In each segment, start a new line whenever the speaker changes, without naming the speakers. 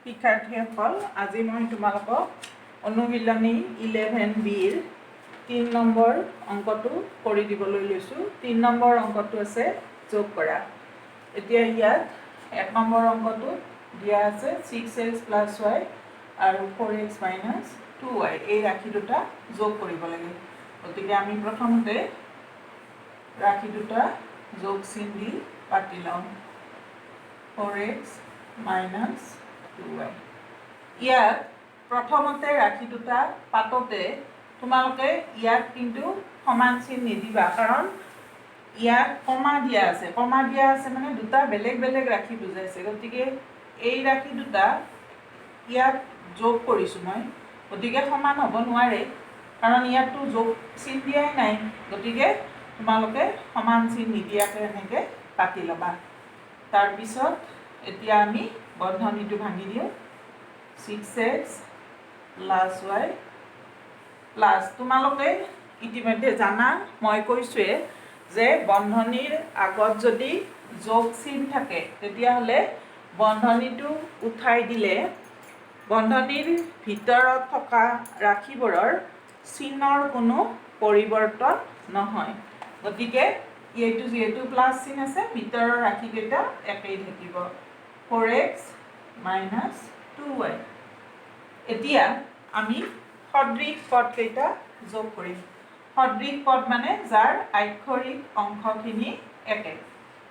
শিক্ষাৰ্থীসকল, আজি মই তোমালোকক অনুশীলনী 11Bৰ 3 নম্বৰ অংকটো কৰি দিবলৈ লৈছোঁ। 3 নম্বৰ অংকটো আছে যোগ কৰা। এতিয়া ইয়াত 1 নম্বৰ অংকটো দিয়া আছে 6x + y আৰু 4x - 2y। এই ৰাশি দুটা যোগ কৰিব লাগে। গতিকে আমি প্ৰথমতে ৰাশি দুটা যোগ চিন দি পাতি লওঁ। 4x - 2y। ইয়াত প্ৰথমতে ৰাশি দুটা পাতোতে তোমালোকে ইয়াত কিন্তু সমান চিন নিদিবা, কাৰণ ইয়াত কমা দিয়া আছে। কমা দিয়া আছে মানে দুটা বেলেগ বেলেগ ৰাশি বুজাইছে। গতিকে এই ৰাশি দুটা ইয়াত যোগ কৰিছোঁ মই, গতিকে সমান হ'ব নোৱাৰে, কাৰণ ইয়াততো যোগ চিন দিয়াই নাই। গতিকে তোমালোকে সমান চিন নিদিয়াকৈ এনেকৈ পাতি ল'বা। তাৰপিছত এতিয়া আমি বন্ধনীটো ভাঙি দিওঁ। 6x + y প্লাছ, তোমালোকে ইতিমধ্যে জানা, মই কৈছোঁৱে যে বন্ধনীৰ আগত যদি যোগ চিন থাকে তেতিয়াহ'লে বন্ধনীটো উঠাই দিলে বন্ধনীৰ ভিতৰত থকা ৰাশিবোৰৰ চিনৰ কোনো পৰিৱৰ্তন নহয়। গতিকে এইটো যিহেতু প্লাছ চিন আছে, ভিতৰৰ ৰাশিকেইটা একেই থাকিব। 4x - 2y। এতিয়া আমি সদৃশ পদকেইটা যোগ কৰিম। সদৃশ পদ মানে যাৰ আক্ষৰিক অংশখিনি একে।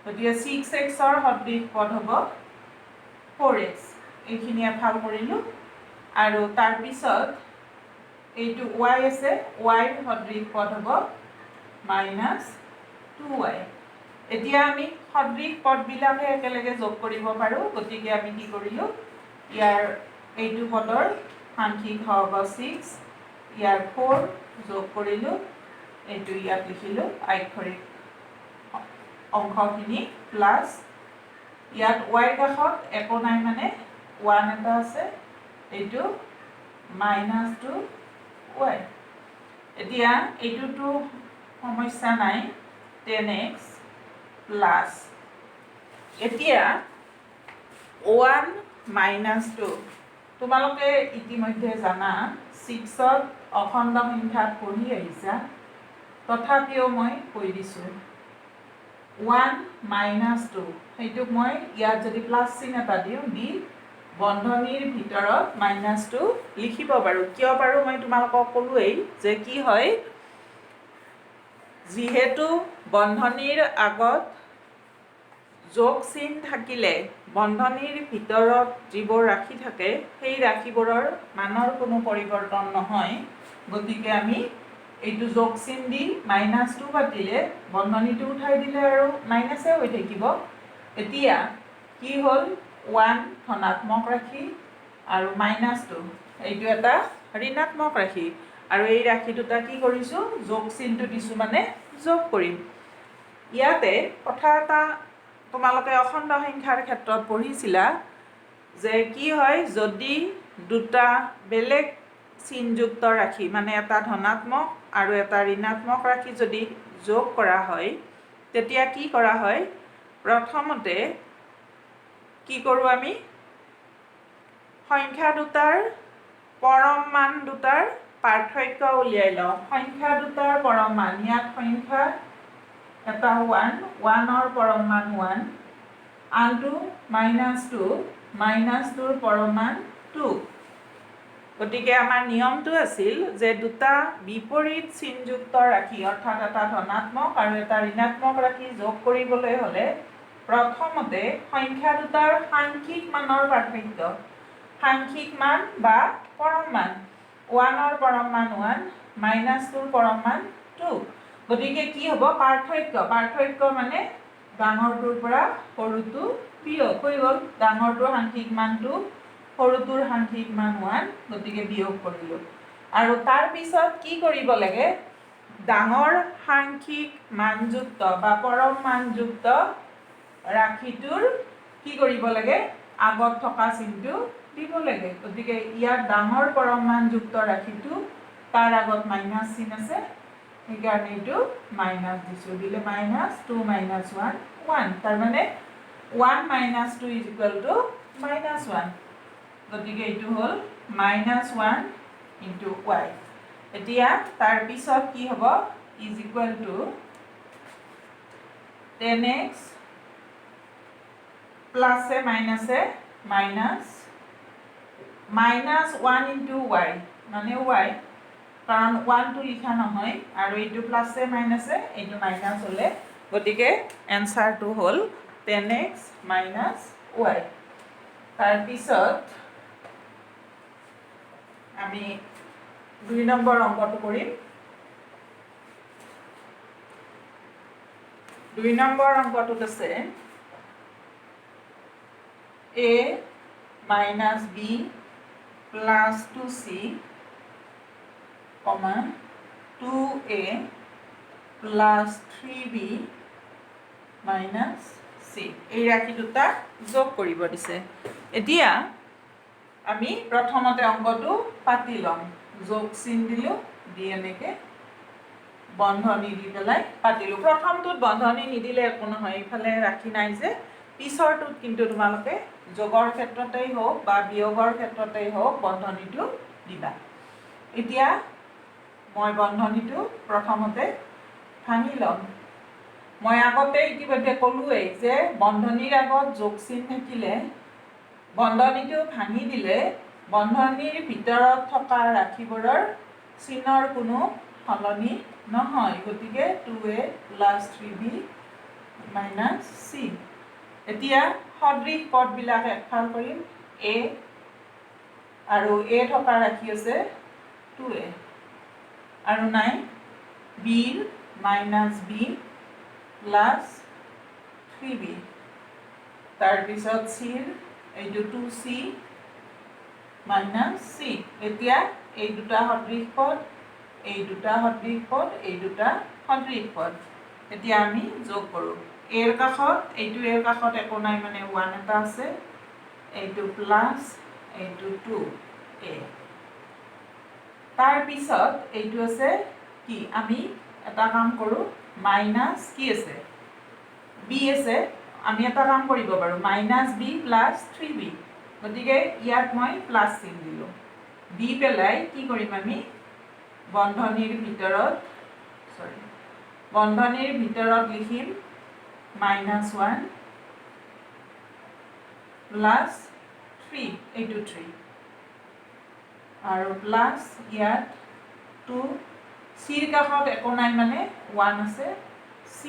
গতিকে 6xৰ সদৃশ পদ হ'ব 4x। এইখিনি এফাল কৰিলোঁ। আৰু তাৰপিছত এইটো y আছে, yৰ সদৃশ পদ হ'ব -2y। এতিয়া আমি সদৃশ পদবিলাকে একেলগে যোগ কৰিব পাৰোঁ। গতিকে আমি কি কৰিলোঁ, ইয়াৰ এইটো পদৰ সাংখ্যিক হ'ব 6, ইয়াৰ 4 যোগ কৰিলোঁ, এইটো ইয়াত লিখিলোঁ আক্ষৰিক অংশখিনি প্লাছ, ইয়াত y কাষত একো নাই মানে 1 এটা আছে, এইটো -2y। এতিয়া এইটোতো সমস্যা নাই, 10x প্লাছ, এতিয়া 1 - 2। তোমালোকে ইতিমধ্যে জানা, 6ত অখণ্ড সংখ্যাত পঢ়ি আহিছা, তথাপিও মই কৈ দিছোঁ 1 - 2, সেইটোক মই ইয়াত যদি প্লাছ চিন এটা দিওঁ, দি বন্ধনীৰ ভিতৰত -2 লিখিব পাৰোঁ। কিয় পাৰোঁ মই তোমালোকক ক'লোৱেই যে কি হয়, যিহেতু বন্ধনীৰ আগত যোগ চিন থাকিলে বন্ধনীৰ ভিতৰত যিবোৰ ৰাশি থাকে সেই ৰাশিবোৰৰ মানৰ কোনো পৰিৱৰ্তন নহয়। গতিকে আমি এইটো যোগ চিন দি -2 পাতিলে বন্ধনীটো উঠাই দিলে আৰু মাইনাছে হৈ থাকিব। এতিয়া কি হ'ল, 1 ধনাত্মক ৰাশি আৰু -2 এইটো এটা ঋণাত্মক ৰাশি। আৰু এই ৰাশি দুটা কি কৰিছোঁ, যোগ চিনটো দিছোঁ মানে যোগ কৰিম। ইয়াতে কথা এটা তোমালোকে অখণ্ড সংখ্যাৰ ক্ষেত্ৰত পঢ়িছিলা যে কি হয়, যদি দুটা বেলেগ চিনযুক্ত ৰাশি মানে এটা ধনাত্মক আৰু এটা ঋণাত্মক ৰাশি যদি যোগ কৰা হয়, তেতিয়া কি কৰা হয়, প্ৰথমতে কি কৰোঁ আমি, সংখ্যা দুটাৰ পৰম মান দুটাৰ পাৰ্থক্য উলিয়াই লওঁ। সংখ্যা দুটাৰ পৰম মান, ইয়াত সংখ্যা এটা 1ৰ পৰম মান 1, আনটো -2, -2ৰ পৰম মান 2। গতিকে আমাৰ নিয়মটো আছিল যে দুটা বিপৰীত চিনযুক্ত ৰাশি, অৰ্থাৎ এটা ধনাত্মক আৰু এটা ঋণাত্মক ৰাশি যোগ কৰিবলৈ হ'লে প্ৰথমতে সংখ্যা দুটাৰ সাংখ্যিক মানৰ পাৰ্থক্য, সাংখ্যিক মান বা পৰম মান, 1ৰ পৰম মান 1, -2ৰ পৰম মান 2। গতিকে কি হ'ব, পাৰ্থক্য মানে ডাঙৰটোৰ পৰা সৰুটো বিয়োগ হৈ গ'ল। ডাঙৰটোৰ সাংখ্যিক মান 2, সৰুটোৰ সাংখ্যিক মান 1, গতিকে বিয়োগ কৰিলোঁ। আৰু তাৰপিছত কি কৰিব লাগে, ডাঙৰ সাংখ্যিক মানযুক্ত বা পৰম মানযুক্ত ৰাশিটোৰ কি কৰিব লাগে, আগত থকা চিনটো দিব লাগে। গতিকে ইয়াত ডাঙৰ পৰম মানযুক্ত ৰাশিটো, তাৰ আগত মাইনাছ চিন আছে, সেইকাৰণে এইটো মাইনাছ দিছোঁ, দিলে -2 - 1 1। তাৰমানে 1 - 2 = -1। গতিকে এইটো হ'ল -1 ইনটু y এতিয়া তাৰ পিছত কি হ'ব is equal to 10x প্লাছে মাইনাছে -1 into y মানে y কাৰণ 1 টো লিখা নহয় আৰু এইটো প্লাছে মাইনাছে এইটো মাইনাছ হ'লে গতিকে এনচাৰটো হ'ল 10x মাইনাছ y তাৰপিছত আমি 2 নম্বৰ অংকটো কৰিম 2 নম্বৰ অংকটোত আছে a minus b plus 2c comma 2a plus 3b minus c এই ৰাশি দুটা যোগ কৰিব দিছে এতিয়া আমি প্ৰথমতে অংকটো পাতি লম যোগ চিন দিলো দি এনেকে বন্ধনী দি পেলাই পাতিলো প্ৰথমটোত বন্ধনী নিদিলে একো নহয় ইফালে ৰাখি নাই যে পিছৰটোত কিন্তু তোমালোকে যোগৰ ক্ষেত্ৰতেই হওক বা বিয়োগৰ ক্ষেত্ৰতেই হওক বন্ধনীটো দিবা এতিয়া মই বন্ধনীটো প্ৰথমতে ভাঙি ল'ম মই আগতে ইতিমধ্যে ক'লোৱেই যে বন্ধনীৰ আগত যোগ চিন থাকিলে বন্ধনীটো ভাঙি দিলে বন্ধনীৰ ভিতৰত থকা ৰাশিবোৰৰ চিনৰ কোনো সলনি নহয় গতিকে 2a plus 3b minus c এতিয়া সদৃশ পদবিলাক একফাল কৰিম a আৰু a থকা ৰাশি আছে 2a আৰু নাই b minus b plus 3b তাৰপিছত c এইটো 2c minus c এতিয়া এই দুটা সদৃশ পদ এই দুটা সদৃশ পদ এই দুটা সদৃশ পদ এতিয়া আমি যোগ কৰোঁ এৰ কাষত এইটো এৰ কাষত একো নাই মানে 1 এটা আছে এইটো প্লাছ এইটো 2a তাৰ পিছত এইটো আছে কি আমি এটা কাম কৰোঁ মাইনাছ কি আছে b আছে আমি এটা কাম কৰিব পাৰোঁ -b plus 3b গতিকে ইয়াত মই প্লাছ চিন দিলোঁ দি পেলাই কি কৰিম আমি বন্ধনীৰ ভিতৰত লিখিম -1 প্লাছ 3 এইটো 3 আৰু প্লাছ ইয়াত 2 চিৰ কাষত একো নাই মানে 1 আছে c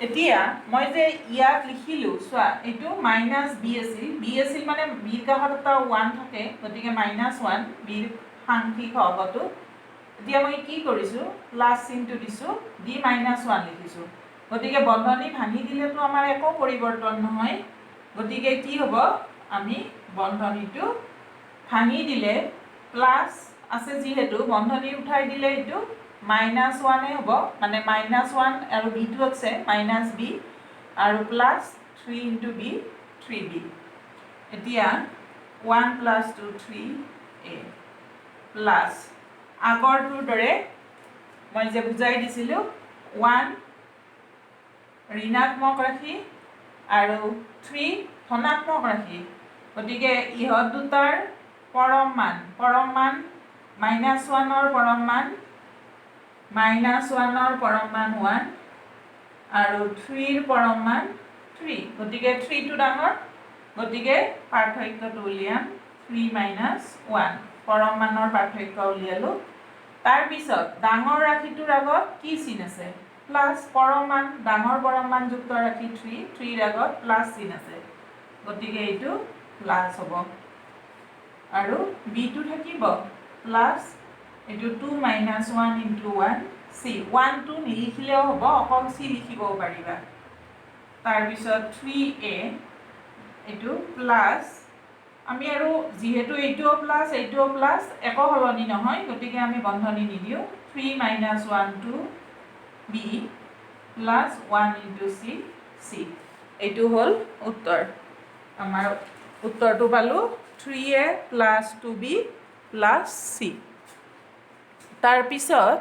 এতিয়া মই যে ইয়াত লিখিলোঁ চোৱা এইটো -b আছিল মানে বিৰ কাষত এটা 1 থাকে গতিকে -1 বিৰ সাংখ্যিক সহগটো এতিয়া মই কি কৰিছোঁ প্লাছ চিনটো দিছোঁ দি -1 লিখিছোঁ গতিকে বন্ধনী ভাঙি দিলেতো আমাৰ একো পৰিৱৰ্তন নহয় গতিকে কি হ'ব আমি বন্ধনীটো ভাঙি দিলে প্লাছ আছে যিহেতু বন্ধনী উঠাই দিলে এইটো -1 হ'ব মানে -1 আৰু বিটো আছে -b আৰু প্লাছ 3 ইনটু b 3b এতিয়া 1 plus 2 3a প্লাছ আগৰটোৰ দৰে মই যে বুজাই দিছিলোঁ 1 ঋণাত্মক ৰাশি আৰু 3 ধনাত্মক ৰাশি গতিকে ইহঁত দুটাৰ পৰম মান -1ৰ পৰম মান -1ৰ পৰম মান 1 আৰু 3ৰ পৰম মান 3 গতিকে 3টো ডাঙৰ গতিকে পাৰ্থক্যটো উলিয়াম 3 - 1 পৰম মানৰ পাৰ্থক্য উলিয়ালোঁ তাৰপিছত ডাঙৰ ৰাশিটোৰ আগত কি চিন আছে প্লাছ ডাঙৰ পৰম মান যুক্ত ৰাশি 3ৰ আগত প্লাছ চিন আছে গতিকে এইটো প্লাছ হ'ব আৰু বিটো থাকিব প্লাছ এইটো 2 - 1 ইনটু 1 c 1টো নিলিখিলেও হ'ব অকল c লিখিবও পাৰিবা তাৰপিছত 3a এইটো প্লাছ আমি আৰু যিহেতু এইটোও প্লাছ একো সলনি নহয় গতিকে আমি বন্ধনী নিদিওঁ 3 - 1 2 b প্লাছ 1 ইনটু c এইটো হ'ল উত্তৰ আমাৰ উত্তৰটো পালোঁ 3a plus 2b plus c তাৰপিছত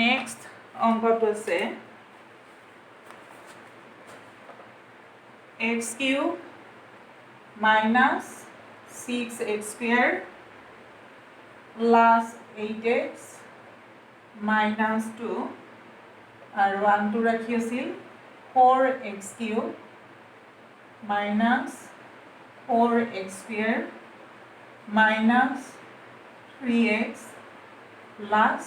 নেক্সট অংকটো আছে x cube minus 6x square plus 8x minus 2 আৰু 1 টো ৰাখি আছিল 4x cube minus 4x square minus 3x plus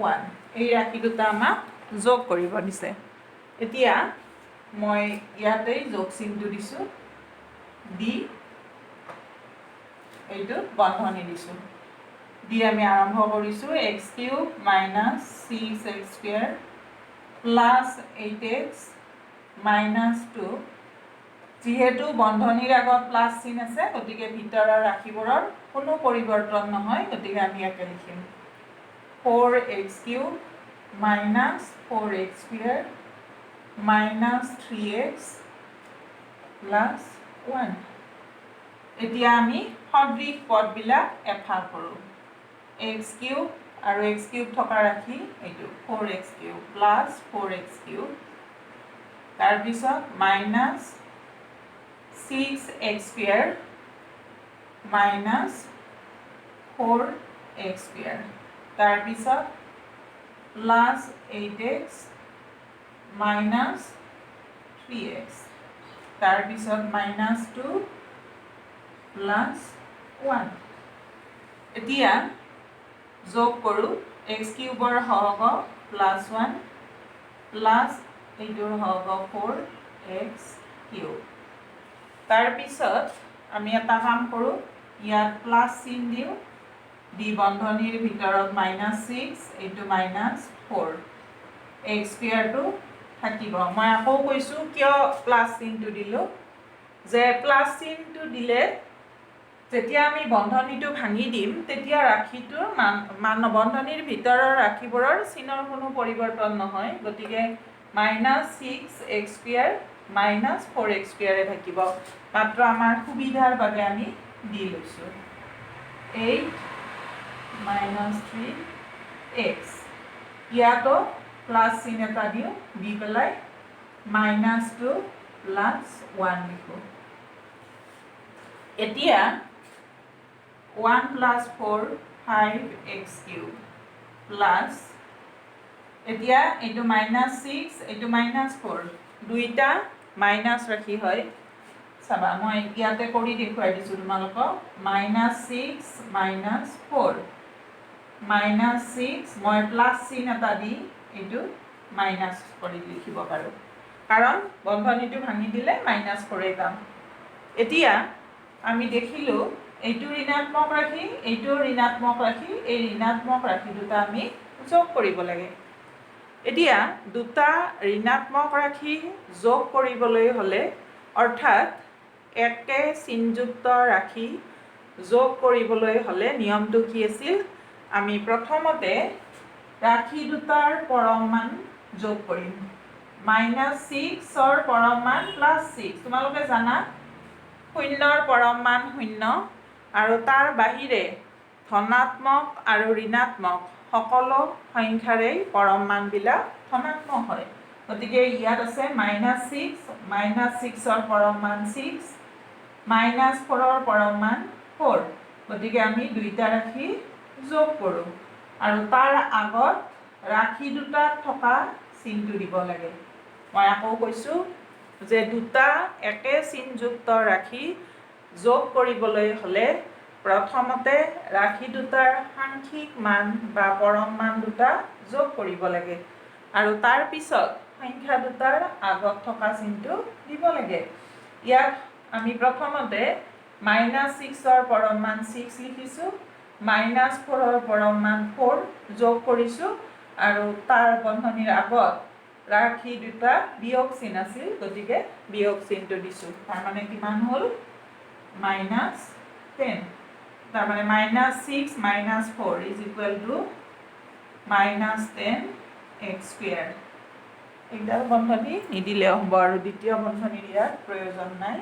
1 এই ৰাশি দুটা আমাক যোগ কৰিব দিছে এতিয়া মই ইয়াতে যোগ চিনটো দিছো দি এইটো বন্ধনী দিছো দি আমি আৰম্ভ কৰিছো x cube minus 6x square plus 8x minus 2 যেহেতু বন্ধনীৰ আগত প্লাস চিন আছে গতিকে ভিতৰৰ ৰাশিবোৰৰ কোনো পৰিৱৰ্তন নহয় গতিকে আমি ইয়াকে লিখিম 4x cube minus 4x square minus 3x plus 1 এতিয়া আমি সদৃশ পদবিলাক এফাল কৰোঁ x cube আৰু x cube থকা ৰাখি এইটো 4x cube plus 4x cube তাৰ পিছত minus 6x square minus 4x square তাৰ পিছত plus 8x minus 3x তাৰ পিছত minus 2 plus 1 এতিয়া যোগ কৰোঁ x কিউবৰ হৰগ plus 1 plus এইটোৰ হৰগ 4x কিউব তাৰ পিছত আমি এটা কাম কৰোঁ ইয়াত প্লাস চিন দিওঁ দি বন্ধনীৰ ভিতৰত -6 এইটো -4 x স্কয়াৰটো থাকিব মই আকৌ কৈছোঁ কিয় প্লাস চিনটো দিলোঁ যে প্লাস চিনটো দিলে যেতিয়া আমি বন্ধনীটো ভাঙি দিম তেতিয়া ৰাশিটোৰ মান বন্ধনীৰ ভিতৰৰ ৰাশিবোৰৰ চিনৰ কোনো পৰিৱৰ্তন নহয় গতিকে -6x square minus 4x square থাকিব মাত্ৰ আমাৰ সুবিধাৰ বাবে আমি দি লৈছোঁ 8 minus 3x ইয়াতো প্লাস চিন এটা দিওঁ দি পেলাই -2 plus 1 লিখোঁ এতিয়া 1 plus 4 5x cube plus এতিয়া এইটো -6 এইটো -4 দুইটা মাইনাস ৰাখি হয় চাবা মই ইয়াতে কৰি দেখুৱাই দিছোঁ তোমালোকক -6 -4 -6 মই প্লাস চিন এটা দি এইটো মাইনাস কৰি লিখিব পাৰোঁ কাৰণ বন্ধনীটো ভাঙি দিলে -4 পাম এতিয়া আমি দেখিলোঁ এইটো ঋণাত্মক ৰাশি এইটো ঋণাত্মক ৰাশি এই ঋণাত্মক ৰাশি দুটা আমি যোগ কৰিব লাগে এতিয়া দুটা ঋণাত্মক ৰাশি যোগ কৰিবলৈ হ'লে অৰ্থাৎ একে চিনযুক্ত ৰাশি যোগ কৰিবলৈ হ'লে নিয়মটো কি আছিল আমি প্ৰথমতে ৰাশি দুটাৰ পৰম মান যোগ কৰিম -6ৰ পৰম মান +6 তোমালোকে জানা শূন্যৰ পৰম মান 0 আৰু তাৰ বাহিৰে ধনাত্মক আৰু ঋণাত্মক সকলো সংখ্যাৰে পৰম মানবিলাক ধনাত্মক হয় গতিকে ইয়াত আছে -6ৰ পৰম মান 6 -4ৰ পৰম মান 4 গতিকে আমি দুইটা ৰাশি যোগ কৰোঁ আৰু তাৰ আগত ৰাশি দুটাত থকা চিনটো দিব লাগে মই আকৌ কৈছোঁ যে দুটা একে চিনযুক্ত ৰাশি যোগ কৰিবলৈ হ'লে প্ৰথমতে ৰাশি দুটাৰ সাংখ্যিক মান বা পৰম মান দুটা যোগ কৰিব লাগে আৰু তাৰ পিছত সংখ্যা দুটাৰ আগত থকা চিনটো দিব লাগে ইয়াত আমি প্ৰথমতে -6ৰ পৰম মান 6 লিখিছোঁ -4ৰ পৰম মান 4 যোগ কৰিছোঁ আৰু তাৰ বন্ধনীৰ আগত ৰাশি দুটা বিয়োগ চিন আছিল গতিকে বিয়োগ চিনটো দিছোঁ তাৰমানে কিমান হ'ল -10 তাৰমানে -6 - 4 is equal to -10x square এইডাল বন্ধনী নিদিলেও হ'ব আৰু দ্বিতীয় বন্ধনীৰ ইয়াত প্ৰয়োজন নাই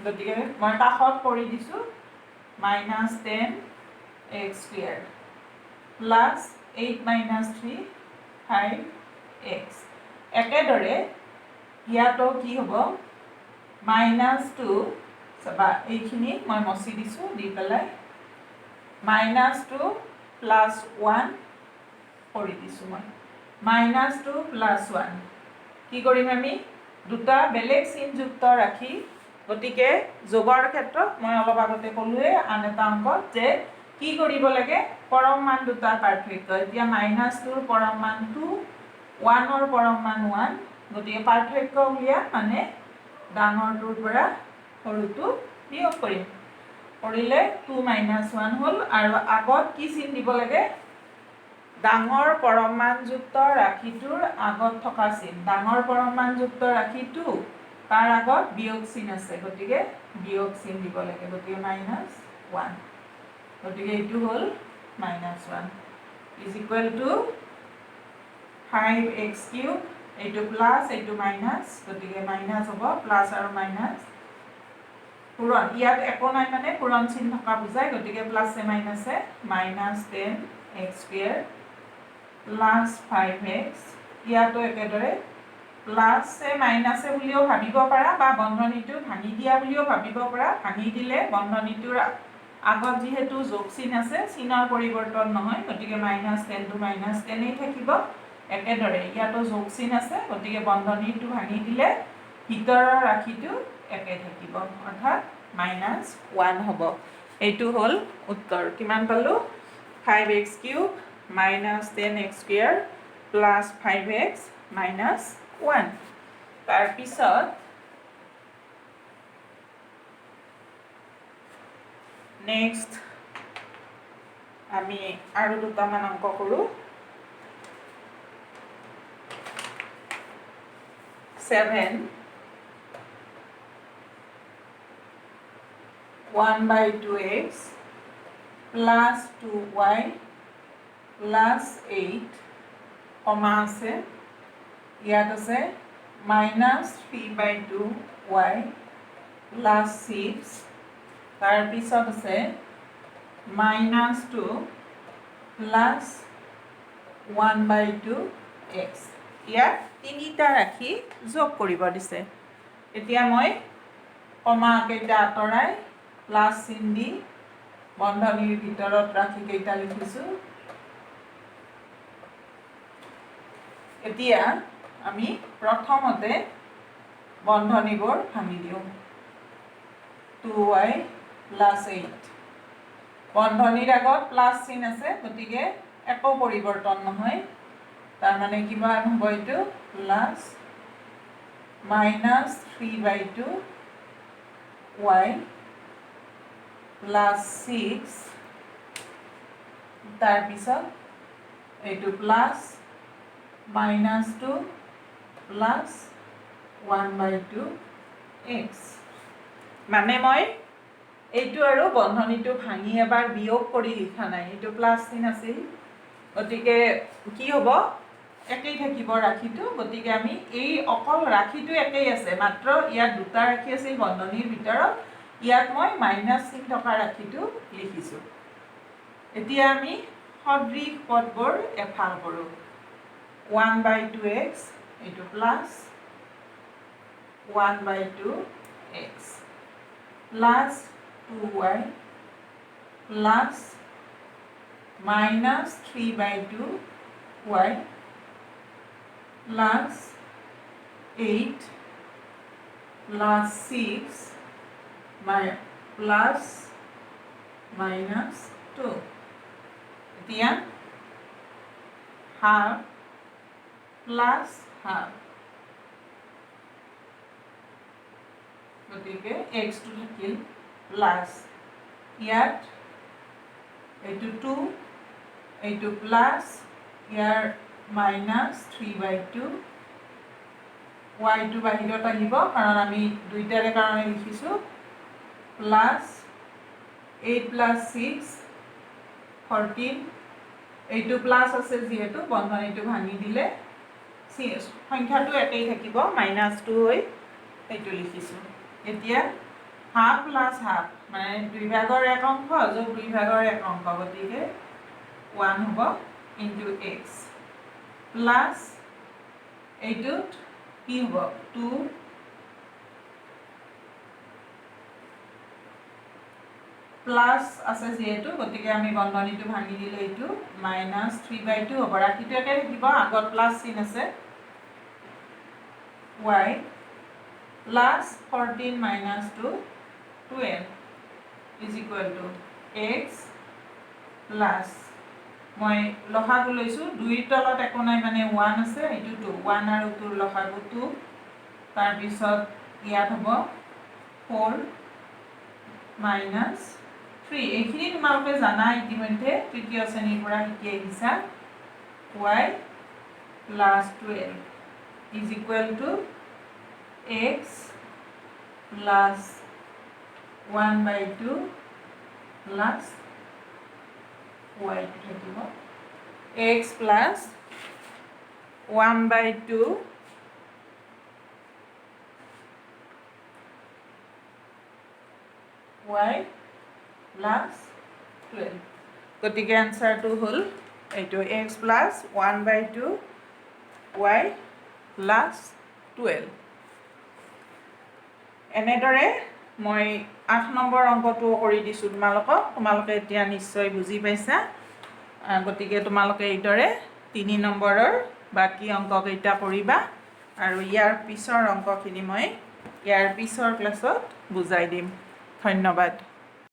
গতিকে মই কাষত কৰি দিছোঁ -10x square plus 8 - 3 5x একেদৰে ইয়াতো কি হ'ব -2 চাবা এইখিনি মই মচি দিছোঁ দি পেলাই -2 + 1 কৰি দিছোঁ মই -2 + 1 কি কৰিম আমি দুটা বেলেগ চিনযুক্ত ৰাখি গতিকে যোগৰ ক্ষেত্ৰত মই অলপ আগতে ক'লোৱে আন এটা অংকত যে কি কৰিব লাগে পৰম মান দুটাৰ পাৰ্থক্য এতিয়া -2ৰ পৰম মান 2 1ৰ পৰম মান 1 গতিকে পাৰ্থক্য উলিয়া মানে ডাঙৰটোৰ পৰা সৰুটো বিয়োগ কৰিম কৰিলে 2 - 1 হ'ল আৰু আগত কি চিন দিব লাগে ডাঙৰ পৰম মানযুক্ত ৰাশিটোৰ আগত থকা চিন ডাঙৰ পৰম মানযুক্ত ৰাশিটো তাৰ আগত বিয়োগ চিন আছে গতিকে বিয়োগ চিন দিব লাগে গতিকে -1 গতিকে এইটো হ'ল -1 ইজ ইকুৱেল টু 5x³ এইটো প্লাছ এইটো মাইনাছ গতিকে মাইনাছ হ'ব প্লাছ আৰু মাইনাছ পূৰণ ইয়াত একো নাই মানে পূৰণ চিন থকা বুজায় গতিকে প্লাছে মাইনাছে -10x² প্লাছ 5x ইয়াতো একেদৰে প্লাছে মাইনাছে বুলিও ভাবিব পাৰা বা বন্ধনীটো ভাঙি দিয়া বুলিও ভাবিব পাৰা ভাঙি দিলে বন্ধনীটোৰ আগত যিহেতু যোগ চিন আছে চিনৰ পৰিৱৰ্তন নহয় গতিকে -10 টো -10 থাকিব একেদৰে ইয়াতো যোগ চিন আছে গতিকে বন্ধনীটো ভাঙি দিলে ভিতৰৰ ৰাশিটো একে থাকিব অৰ্থাৎ -1 হ'ব এইটো হ'ল উত্তৰ কিমান পালো 5x³ -10x² প্লাছ 5x -1 তাৰপিছত নেক্সট আমি আৰু দুটামান অংক কৰোঁ 7 1/2x প্লাছ 2y প্লাছ 8 কমা আছে ইয়াত আছে -3/2y প্লাছ 6 তাৰপিছত আছে -2 প্লাছ 1/2x ইয়াত তিনিটা ৰাশি যোগ কৰিব দিছে এতিয়া মই কমা কেইটা আঁতৰাই প্লাছ চিন দি বন্ধনীৰ ভিতৰত ৰাশি কেইটা লিখিছোঁ এতিয়া আমি প্ৰথমতে বন্ধনীবোৰ ভাঙি দিওঁ 2y প্লাছ 8 বন্ধনীৰ আগত প্লাছ চিন আছে গতিকে একো পৰিৱৰ্তন নহয় তাৰমানে কিমান হ'ব এইটো প্লাছ -3/2y প্লাছ 6 তাৰপিছত এইটো প্লাছ -2 প্লাছ 1/2x মানে মই এইটো আৰু বন্ধনীটো ভাঙি এবাৰ বিয়োগ কৰি লিখা নাই এইটো প্লাছ চিন আছিল গতিকে কি হ'ব একেই থাকিব ৰাশিটো গতিকে আমি এই অকল ৰাশিটো একেই আছে মাত্ৰ ইয়াত দুটা ৰাশি আছিল বন্ধনীৰ ভিতৰত ইয়াত মই মাইনাছ চিন থকা ৰাশিটো লিখিছোঁ এতিয়া আমি সদৃশ পদবোৰ এফাল কৰোঁ 1/2x এইটো plus 1/2x plus 2y plus -3/2y plus 8 plus 6 plus -2 এতিয়া হাফ প্লাছ হাফ গতিকে x টো থাকিল প্লাছ ইয়াত এইটো 2 এইটো প্লাছ ইয়াৰ -3/2 y টো বাহিৰত আহিব কাৰণ আমি দুইটাৰে কাৰণে লিখিছোঁ প্লাছ 8 প্লাছ 6 14 এইটো প্লাছ আছে যিহেতু বন্ধনীটো ভাঙি দিলে সংখ্যাটো একেই থাকিব -2 হৈ এইটো লিখিছোঁ এতিয়া হাফ প্লাছ হাফ মানে 2 ভাগৰ 1 অংশ যোগ 2 ভাগৰ 1 অংশ গতিকে 1 হ'ব ইনটু x প্লাছ এইটোত কি হ'ব 2 প্লাছ আছে যিহেতু গতিকে আমি বন্ধনীটো ভাঙি দিলে এইটো -3/2 হ'ব। ৰাশিটো একে থাকিব, আগত প্লাছ চিন আছে। y plus 14 - 2 12 is equal to x plus মই লসাগু লৈছোঁ, 2ৰ তলত একো নাই মানে 1 আছে, এইটো 2, 1 আৰু 2ৰ লসাগু 2, তাৰপিছত ইয়াত হ'ব 4 - 3। এইখিনি তোমালোকে জানা ইতিমধ্যে, তৃতীয় শ্ৰেণীৰ পৰা শিকি আহিছা। y plus 12 is equal to x plus 1/2 plus y থাকিব x প্লাছ 1/2 y প্লাছ 12। গতিকে এনচাৰটো হ'ল এইটো x প্লাছ 1/2 y প্লাছ 12। এনেদৰে মই 8 নম্বৰ অংকটো কৰি দিছোঁ তোমালোকক। তোমালোকে এতিয়া নিশ্চয় বুজি পাইছা। গতিকে তোমালোকে এইদৰে 3 নম্বৰৰ বাকী অংককেইটা কৰিবা, আৰু ইয়াৰ পিছৰ অংকখিনি মই ইয়াৰ পিছৰ ক্লাছত বুজাই দিম। ধন্যবাদ।